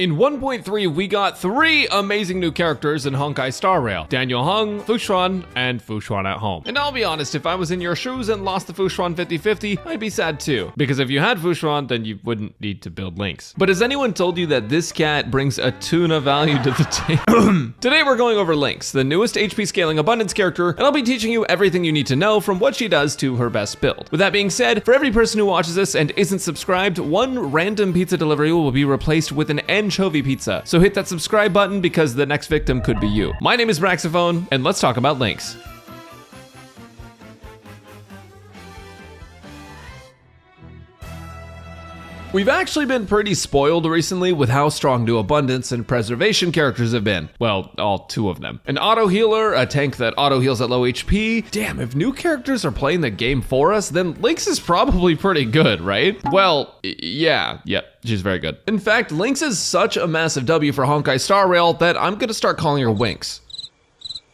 In 1.3, we got 3 amazing new characters in Honkai Star Rail: Daniel Hung, Fushuan, and Fushuan at home. And I'll be honest, if I was in your shoes and lost the Fushuan 50-50, I'd be sad too. Because if you had Fushuan, then you wouldn't need to build Lynx. But has anyone told you that this cat brings a tuna value to the table? Today we're going over Lynx, the newest HP scaling abundance character, and I'll be teaching you everything you need to know from what she does to her best build. With that being said, for every person who watches this and isn't subscribed, one random pizza delivery will be replaced with an anchovy pizza. So hit that subscribe button because the next victim could be you. My name is Braxophone, and let's talk about Lynx. We've actually been pretty spoiled recently with how strong new abundance and preservation characters have been. Well, all 2 of them. An auto healer, a tank that auto heals at low HP. Damn, if new characters are playing the game for us, then Lynx is probably pretty good, right? Well, yeah, she's very good. In fact, Lynx is such a massive W for Honkai Star Rail that I'm gonna start calling her Winx.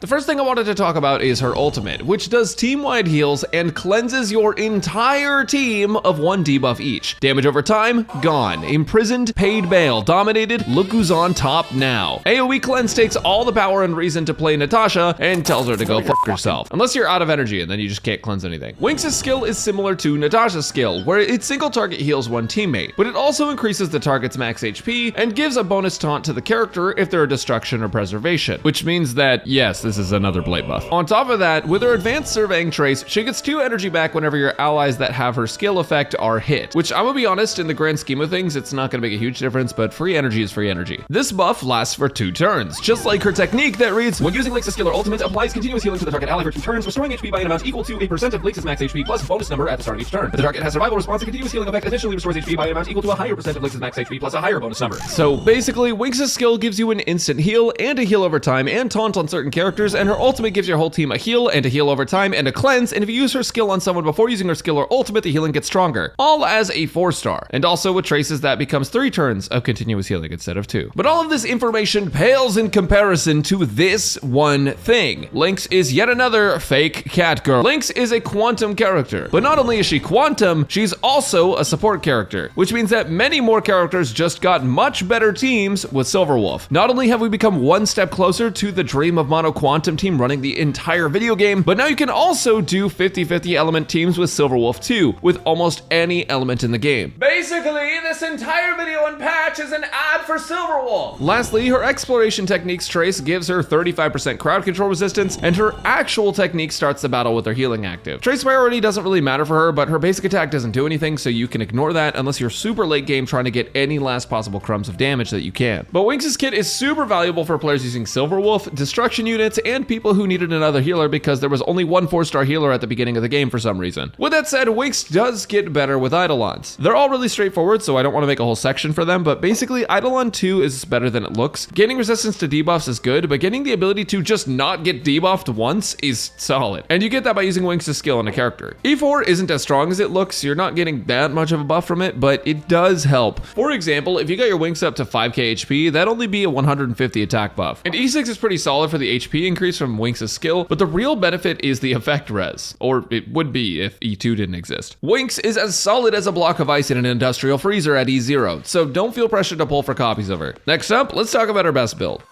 The first thing I wanted to talk about is her ultimate, which does team-wide heals and cleanses your entire team of 1 debuff each. Damage over time, gone. Imprisoned, paid bail. Dominated, look who's on top now. AoE cleanse takes all the power and reason to play Natasha and tells her to go fuck herself. Unless you're out of energy and then you just can't cleanse anything. Winx's skill is similar to Natasha's skill, where it single target heals 1 teammate, but it also increases the target's max HP and gives a bonus taunt to the character if they're destruction or preservation, which means that, yes, this is another blade buff. On top of that, with her advanced surveying trace, she gets 2 energy back whenever your allies that have her skill effect are hit, which I'm gonna be honest, in the grand scheme of things, it's not gonna make a huge difference, but free energy is free energy. This buff lasts for 2 turns, just like her technique that reads, when using Lynx's skill or ultimate, applies continuous healing to the target ally for 2 turns, restoring HP by an amount equal to a percent of Lynx's max HP plus bonus number at the start of each turn. If the target has survival response, a continuous healing effect additionally restores HP by an amount equal to a higher percent of Lynx's max HP plus a higher bonus number. So basically, Winx's skill gives you an instant heal and a heal over time and taunt on certain characters, and her ultimate gives your whole team a heal and a heal over time and a cleanse, and if you use her skill on someone before using her skill or ultimate, the healing gets stronger, all as a 4-star. And also with traces, that becomes 3 turns of continuous healing instead of 2. But all of this information pales in comparison to this one thing. Lynx is yet another fake cat girl. Lynx is a quantum character, but not only is she quantum, she's also a support character, which means that many more characters just got much better teams with Silverwolf. Not only have we become 1 step closer to the dream of mono quantum team running the entire video game, but now you can also do 50-50 element teams with Silverwolf 2 with almost any element in the game. Basically, this entire video and patch is an ad for Silverwolf. Lastly, her exploration techniques trace gives her 35% crowd control resistance, and her actual technique starts the battle with her healing active. Trace priority doesn't really matter for her, but her basic attack doesn't do anything, so you can ignore that unless you're super late game trying to get any last possible crumbs of damage that you can. But Winx's kit is super valuable for players using Silverwolf, destruction units, and people who needed another healer because there was only 1 4-star healer at the beginning of the game for some reason. With that said, Lynx does get better with Eidolons. They're all really straightforward, so I don't want to make a whole section for them, but basically Eidolon 2 is better than it looks. Gaining resistance to debuffs is good, but getting the ability to just not get debuffed once is solid. And you get that by using Lynx's skill on a character. E4 isn't as strong as it looks, you're not getting that much of a buff from it, but it does help. For example, if you got your Lynx up to 5k HP, that'd only be a 150 attack buff. And E6 is pretty solid for the HP increase from Lynx's skill, but the real benefit is the effect res, or it would be if E2 didn't exist. Lynx is as solid as a block of ice in an industrial freezer at E0, so don't feel pressured to pull for copies of her. Next up, let's talk about her best build.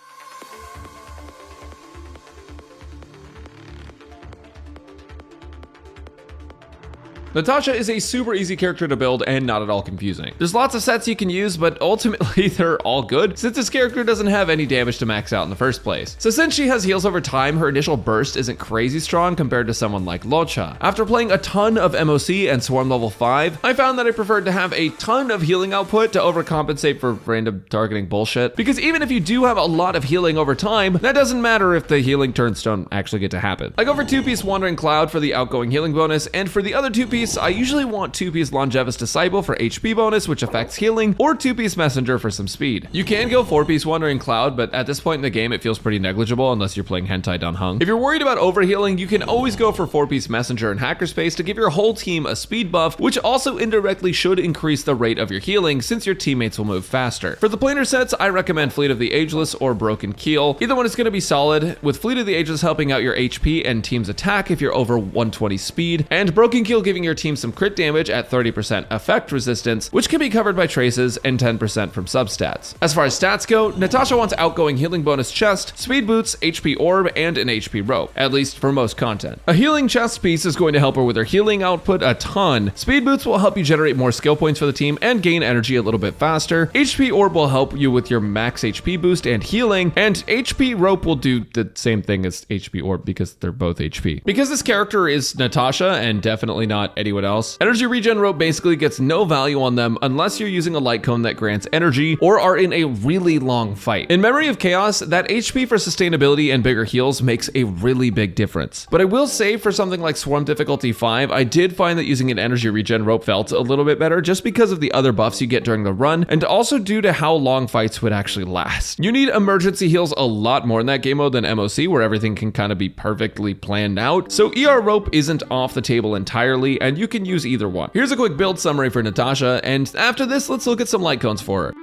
Natasha is a super easy character to build and not at all confusing. There's lots of sets you can use, but ultimately they're all good since this character doesn't have any damage to max out in the first place. So since she has heals over time, her initial burst isn't crazy strong compared to someone like Locha. After playing a ton of MOC and Swarm level 5, I found that I preferred to have a ton of healing output to overcompensate for random targeting bullshit. Because even if you do have a lot of healing over time, that doesn't matter if the healing turns don't actually get to happen. I go for 2-piece Wandering Cloud for the outgoing healing bonus, and for the other 2-piece, I usually want 2-piece Longevous Disciple for HP bonus, which affects healing, or 2-piece Messenger for some speed. You can go 4-piece Wandering Cloud, but at this point in the game, it feels pretty negligible unless you're playing Hentai Dun Hung. If you're worried about overhealing, you can always go for 4-piece Messenger and Hackerspace to give your whole team a speed buff, which also indirectly should increase the rate of your healing since your teammates will move faster. For the planar sets, I recommend Fleet of the Ageless or Broken Keel. Either one is going to be solid, with Fleet of the Ageless helping out your HP and team's attack if you're over 120 speed, and Broken Keel giving your team some crit damage at 30% effect resistance, which can be covered by traces and 10% from substats. As far as stats go, Natasha wants outgoing healing bonus chest, speed boots, HP orb, and an HP rope, at least for most content. A healing chest piece is going to help her with her healing output a ton. Speed boots will help you generate more skill points for the team and gain energy a little bit faster. HP orb will help you with your max HP boost and healing, and HP rope will do the same thing as HP orb because they're both HP. Because this character is Natasha and definitely not anyone else, energy regen rope basically gets no value on them unless you're using a light cone that grants energy or are in a really long fight. In Memory of Chaos, that HP for sustainability and bigger heals makes a really big difference. But I will say for something like Swarm Difficulty 5, I did find that using an energy regen rope felt a little bit better just because of the other buffs you get during the run, and also due to how long fights would actually last. You need emergency heals a lot more in that game mode than MOC, where everything can kind of be perfectly planned out, so ER rope isn't off the table entirely, and you can use either one. Here's a quick build summary for Natasha, and after this, let's look at some light cones for her.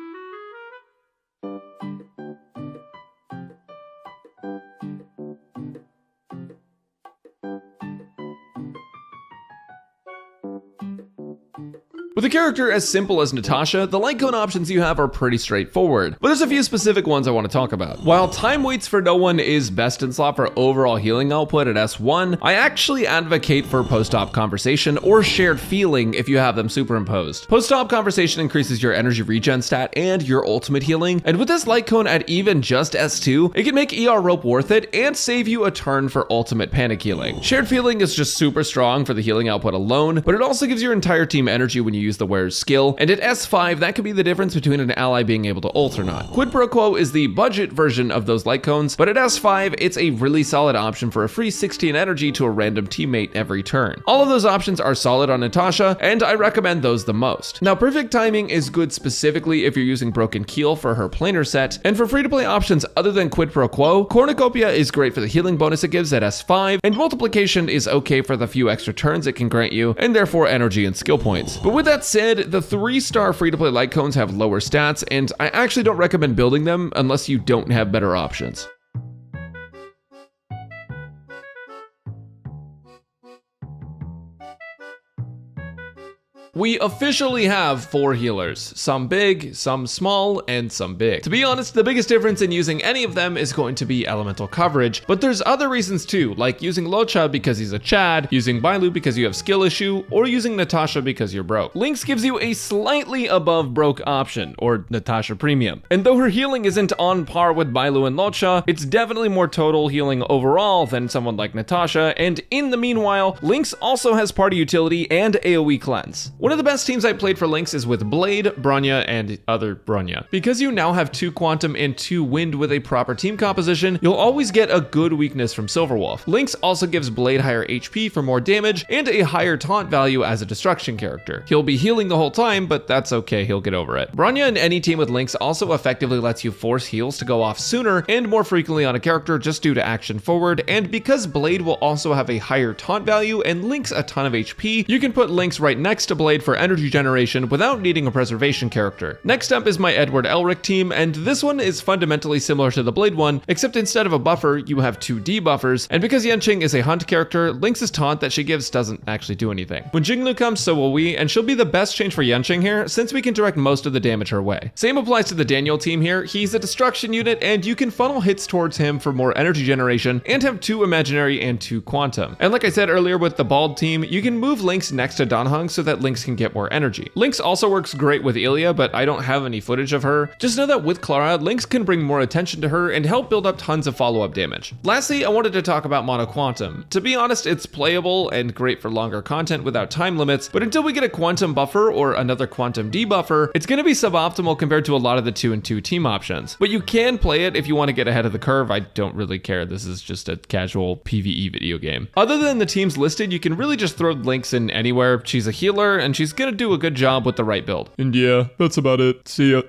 With a character as simple as Natasha, the light cone options you have are pretty straightforward, but there's a few specific ones I want to talk about. While time waits for no one is best in slot for overall healing output at S1, I actually advocate for post-op conversation or shared feeling if you have them superimposed. Post-op conversation increases your energy regen stat and your ultimate healing, and with this light cone at even just S2, it can make ER rope worth it and save you a turn for ultimate panic healing. Shared feeling is just super strong for the healing output alone, but it also gives your entire team energy when you use the wearer's skill, and at S5 that could be the difference between an ally being able to ult or not. Quid Pro Quo is the budget version of those light cones, but at S5 it's a really solid option for a free 16 energy to a random teammate every turn. All of those options are solid on Natasha, and I recommend those the most. Now, Perfect Timing is good specifically if you're using Broken Keel for her planar set, and for free-to-play options other than Quid Pro Quo, Cornucopia is great for the healing bonus it gives at S5, and Multiplication is okay for the few extra turns it can grant you, and therefore energy and skill points. But with that said, the 3-star free-to-play light cones have lower stats, and I actually don't recommend building them unless you don't have better options. We officially have 4 healers, some big, some small, and some big. To be honest, the biggest difference in using any of them is going to be elemental coverage, but there's other reasons too, like using Locha because he's a Chad, using Bailu because you have skill issue, or using Natasha because you're broke. Lynx gives you a slightly above broke option, or Natasha Premium. And though her healing isn't on par with Bailu and Locha, it's definitely more total healing overall than someone like Natasha, and in the meanwhile, Lynx also has party utility and AoE cleanse. One of the best teams I played for Lynx is with Blade, Bronya, and other Bronya. Because you now have 2 Quantum and 2 Wind with a proper team composition, you'll always get a good weakness from Silverwolf. Lynx also gives Blade higher HP for more damage and a higher taunt value as a destruction character. He'll be healing the whole time, but that's okay, he'll get over it. Bronya in any team with Lynx also effectively lets you force heals to go off sooner and more frequently on a character just due to action forward, and because Blade will also have a higher taunt value and Lynx a ton of HP, you can put Lynx right next to Blade for energy generation without needing a preservation character. Next up is my Edward Elric team, and this one is fundamentally similar to the Blade one, except instead of a buffer, you have 2 debuffers, and because Yanqing is a hunt character, Lynx's taunt that she gives doesn't actually do anything. When Jinglu comes, so will we, and she'll be the best change for Yanqing here, since we can direct most of the damage her way. Same applies to the Daniel team here. He's a destruction unit, and you can funnel hits towards him for more energy generation, and have 2 imaginary and 2 quantum. And like I said earlier with the Bald team, you can move Lynx next to Danheng so that Lynx can get more energy. Lynx also works great with Ilya, but I don't have any footage of her. Just know that with Clara, Lynx can bring more attention to her and help build up tons of follow-up damage. Lastly, I wanted to talk about Mono Quantum. To be honest, it's playable and great for longer content without time limits, but until we get a Quantum buffer or another Quantum debuffer, it's going to be suboptimal compared to a lot of the 2 and 2 team options. But you can play it if you want to get ahead of the curve. I don't really care. This is just a casual PvE video game. Other than the teams listed, you can really just throw Lynx in anywhere. She's a healer, and she's going to do a good job with the right build. And yeah, that's about it. See ya.